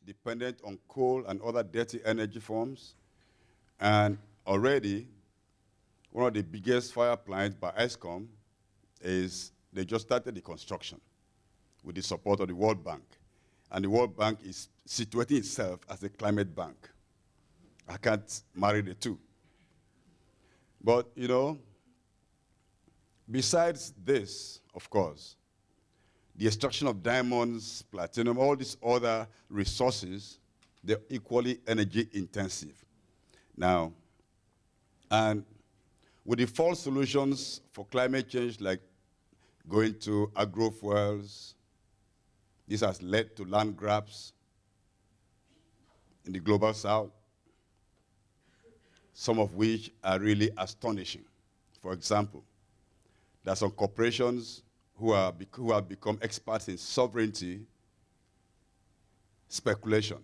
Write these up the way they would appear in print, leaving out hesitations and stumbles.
dependent on coal and other dirty energy forms. And already, one of the biggest fire plants by ESCOM is they just started the construction with the support of the World Bank. And the World Bank is situating itself as a climate bank. I can't marry the two. But, you know, besides this, of course, the extraction of diamonds, platinum, all these other resources, they're equally energy intensive. Now, and with the false solutions for climate change, like going to agrofuels, this has led to land grabs in the global south, some of which are really astonishing. For example, there are some corporations who have become experts in sovereignty speculation.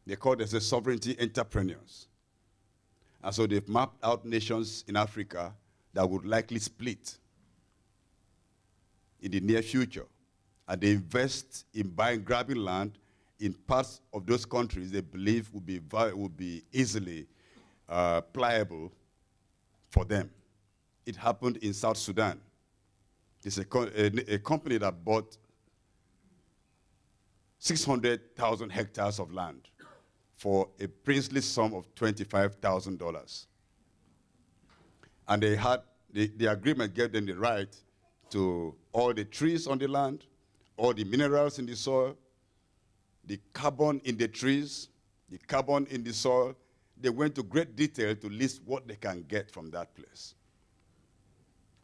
They call themselves sovereignty entrepreneurs. And so they've mapped out nations in Africa that would likely split in the near future. And they invest in buying, grabbing land in parts of those countries they believe would be easily pliable for them. It happened in South Sudan. There's a company that bought 600,000 hectares of land for a princely sum of $25,000. And they had, the agreement gave them the right to all the trees on the land, all the minerals in the soil, the carbon in the trees, the carbon in the soil. They went to great detail to list what they can get from that place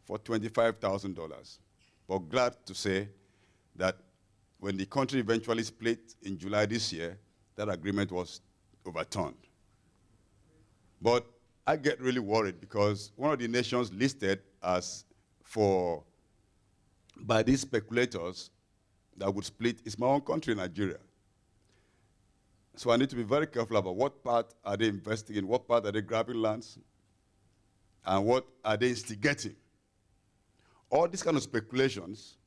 for $25,000. But glad to say that when the country eventually split in July this year, that agreement was overturned. But I get really worried because one of the nations listed as by these speculators that would split is my own country, Nigeria. So I need to be very careful about what part are they investing in, what part are they grabbing lands, and what are they instigating. All these kind of speculations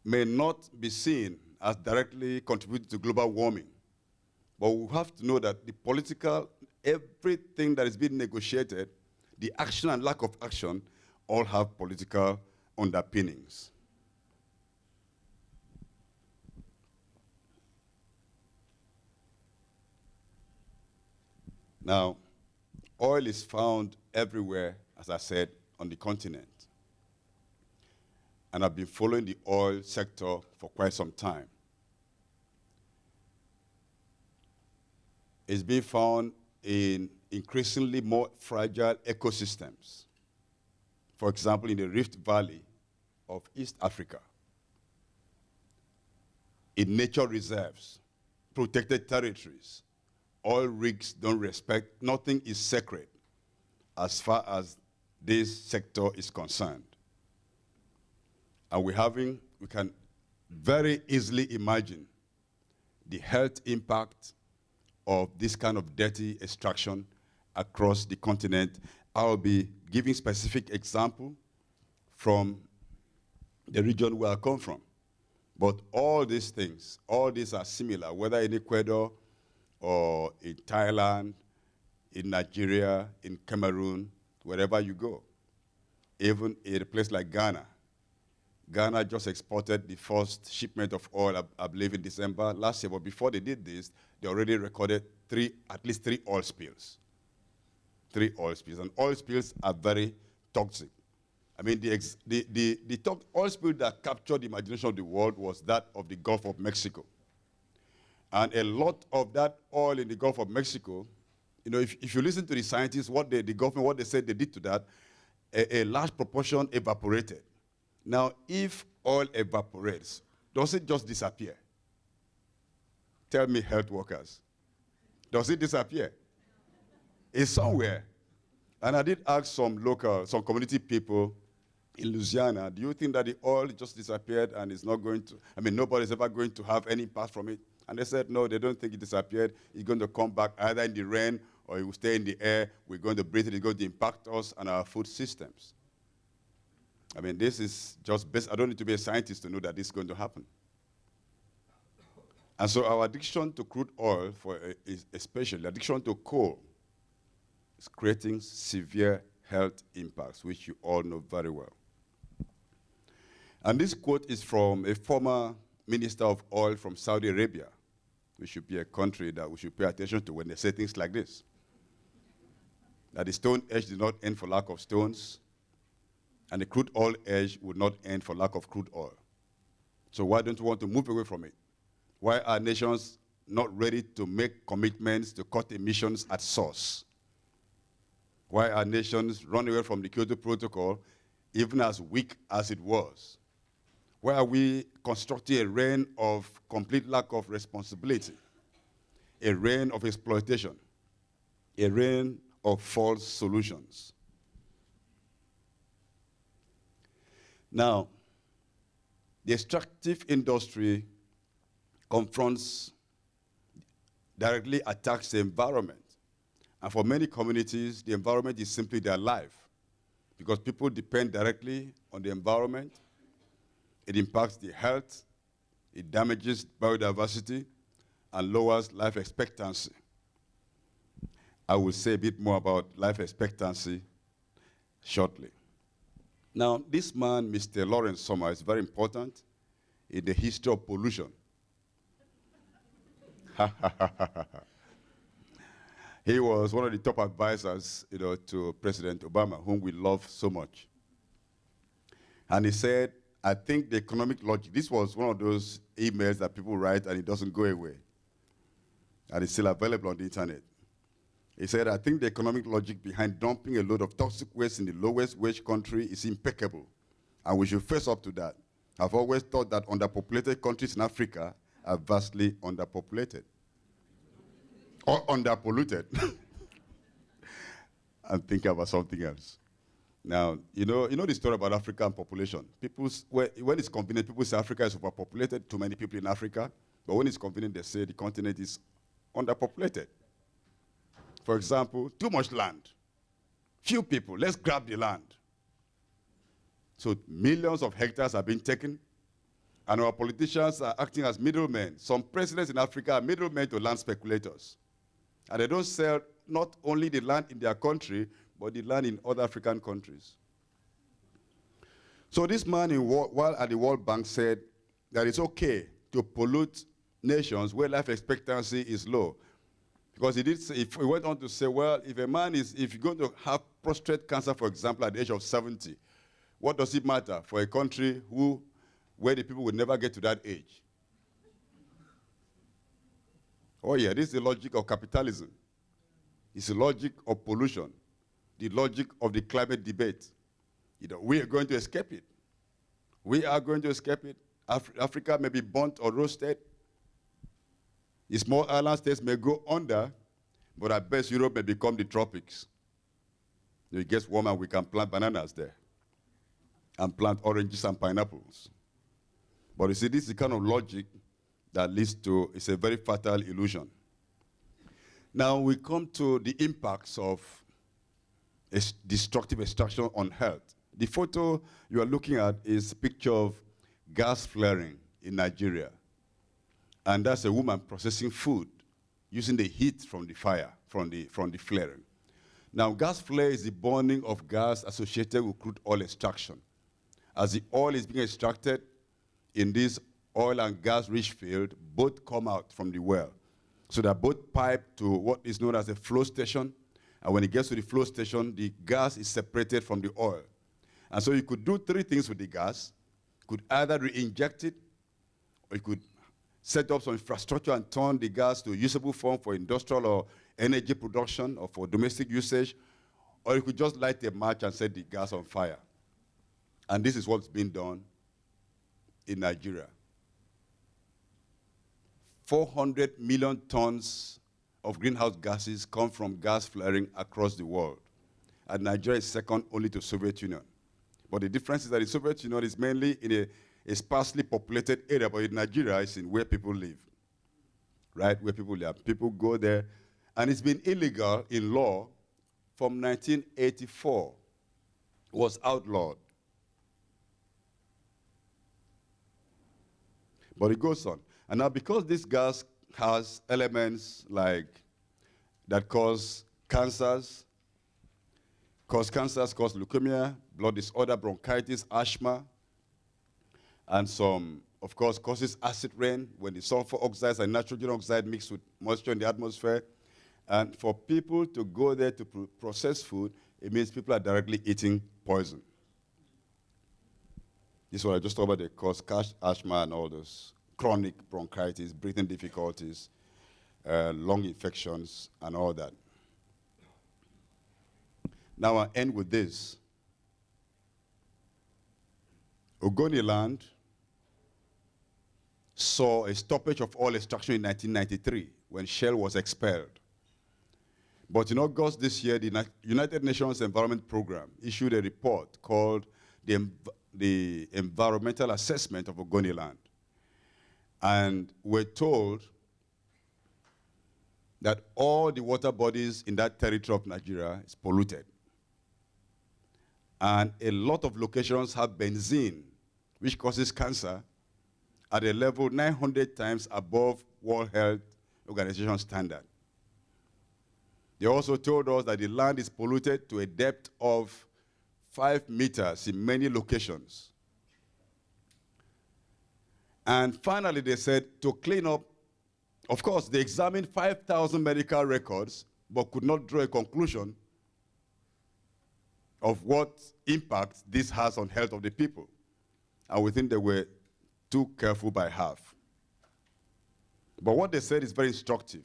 may not be seen as directly contributing to global warming. But we have to know that the political, everything that is being negotiated, the action and lack of action, all have political underpinnings. Now, oil is found everywhere, as I said, on the continent. And I've been following the oil sector for quite some time. It's being found in increasingly more fragile ecosystems. For example, in the Rift Valley of East Africa, in nature reserves, protected territories, oil rigs don't respect, nothing is sacred as far as this sector is concerned. And we can very easily imagine the health impact of this kind of dirty extraction across the continent. I'll be giving specific example from the region where I come from. But all these things, all these are similar, whether in Ecuador or in Thailand, in Nigeria, in Cameroon, wherever you go. Even in a place like Ghana. Ghana just exported the first shipment of oil, I believe, in December last year. But before they did this, they already recorded at least three oil spills. 3 oil spills. And oil spills are very toxic. I mean, the oil spill that captured the imagination of the world was that of the Gulf of Mexico. And a lot of that oil in the Gulf of Mexico, you know, if you listen to the scientists, the government, what they said they did to that, a large proportion evaporated. Now, if oil evaporates, does it just disappear? Tell me, health workers. Does it disappear? It's somewhere. And I did ask some community people in Louisiana, do you think that the oil just disappeared and is not going to, nobody's ever going to have any part from it? And they said, no, they don't think it disappeared. It's going to come back either in the rain or it will stay in the air. We're going to breathe it. It's going to impact us and our food systems. I mean, this is just best. I don't need to be a scientist to know that this is going to happen. And so our addiction to crude oil, especially addiction to coal, is creating severe health impacts, which you all know very well. And this quote is from a former minister of oil from Saudi Arabia, which should be a country that we should pay attention to when they say things like this. That the stone age did not end for lack of stones, and the crude oil age would not end for lack of crude oil. So why don't we want to move away from it? Why are nations not ready to make commitments to cut emissions at source? Why are nations running away from the Kyoto Protocol, even as weak as it was? Why are we constructing a reign of complete lack of responsibility, a reign of exploitation, a reign of false solutions? Now, the extractive industry directly attacks the environment. And for many communities, the environment is simply their life, because people depend directly on the environment. It impacts the health, it damages biodiversity, and lowers life expectancy. I will say a bit more about life expectancy shortly. Now, this man, Mr. Lawrence Sommer, is very important in the history of pollution. He was one of the top advisors, to President Obama, whom we love so much. And he said, I think the economic logic, this was one of those emails that people write and it doesn't go away. And it's still available on the internet. He said, I think the economic logic behind dumping a load of toxic waste in the lowest wage country is impeccable. And we should face up to that. I've always thought that underpopulated countries in Africa are vastly underpopulated. Or underpolluted. I'm thinking about something else. Now, you know the story about African population. When it's convenient, people say Africa is overpopulated, too many people in Africa. But when it's convenient, they say the continent is underpopulated. For example, too much land. Few people, let's grab the land. So millions of hectares are being taken, and our politicians are acting as middlemen. Some presidents in Africa are middlemen to land speculators. And they don't sell not only the land in their country, but the land in other African countries. So this man, while at the World Bank, said that it's okay to pollute nations where life expectancy is low. Because he went on to say, well, if you're going to have prostate cancer, for example, at the age of 70, what does it matter for a country where the people will never get to that age? Oh yeah, this is the logic of capitalism. It's the logic of pollution, the logic of the climate debate. We are going to escape it. We are going to escape it. Africa may be burnt or roasted. The small island states may go under, but at best Europe may become the tropics. It gets warmer, we can plant bananas there and plant oranges and pineapples. But you see, this is the kind of logic that leads to, it's a very fatal illusion. Now we come to the impacts of destructive extraction on health. The photo you are looking at is a picture of gas flaring in Nigeria. And that's a woman processing food using the heat from the fire, from the flaring. Now, gas flare is the burning of gas associated with crude oil extraction. As the oil is being extracted in this oil and gas-rich field, both come out from the well. So they're both piped to what is known as a flow station. And when it gets to the flow station, the gas is separated from the oil. And so you could do three things with the gas. You could either re-inject it, or you could set up some infrastructure and turn the gas to a usable form for industrial or energy production or for domestic usage, or you could just light a match and set the gas on fire. And this is what's being done in Nigeria. 400 million tons of greenhouse gases come from gas flaring across the world. And Nigeria is second only to Soviet Union. But the difference is that the Soviet Union is mainly in a sparsely populated area, but in Nigeria, it's in where people live, right? Where people live. People go there, and it's been illegal in law from 1984. It was outlawed. But it goes on. And now because this gas has elements like that cause cancers, cause leukemia, blood disorder, bronchitis, asthma, and some, of course, causes acid rain when the sulfur oxides and nitrogen oxide mix with moisture in the atmosphere. And for people to go there to process food, it means people are directly eating poison. This is what I just talked about, they cause asthma and all those chronic bronchitis, breathing difficulties, lung infections, and all that. Now I'll end with this. Ogoniland saw a stoppage of oil extraction in 1993 when Shell was expelled. But in August this year, the United Nations Environment Program issued a report called the Environmental Assessment of Ogoniland. And we're told that all the water bodies in that territory of Nigeria is polluted. And a lot of locations have benzene, which causes cancer, at a level 900 times above World Health Organization standard. They also told us that the land is polluted to a depth of 5 meters in many locations. And finally, they said to clean up, of course, they examined 5,000 medical records, but could not draw a conclusion of what impact this has on health of the people. And we think they were too careful by half. But what they said is very instructive,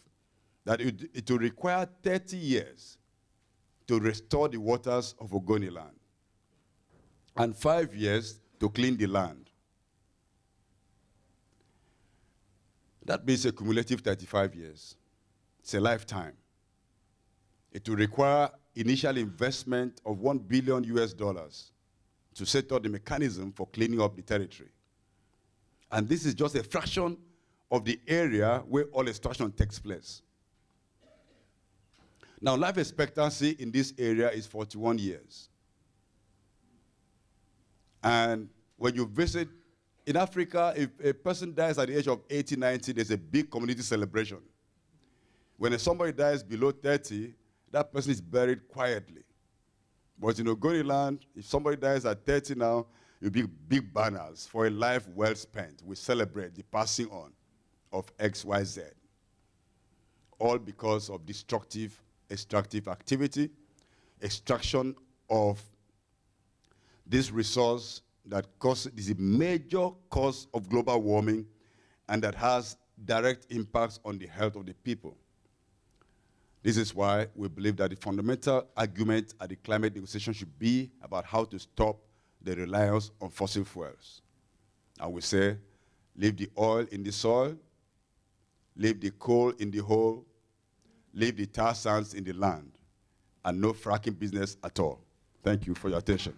that it will require 30 years to restore the waters of Ogoniland, and 5 years to clean the land. That means a cumulative 35 years. It's a lifetime. It will require initial investment of $1 billion to set up the mechanism for cleaning up the territory. And this is just a fraction of the area where oil extraction takes place. Now, life expectancy in this area is 41 years. And when you visit in Africa, if a person dies at the age of 80, 90, there's a big community celebration. When somebody dies below 30, that person is buried quietly. But in Ogoniland, if somebody dies at 30 now, you'll be big banners for a life well spent. We celebrate the passing on of XYZ. All because of destructive, extractive activity, extraction of this resource that is a major cause of global warming and that has direct impacts on the health of the people. This is why we believe that the fundamental argument at the climate negotiation should be about how to stop the reliance on fossil fuels. And we say, leave the oil in the soil, leave the coal in the hole, leave the tar sands in the land, and no fracking business at all. Thank you for your attention.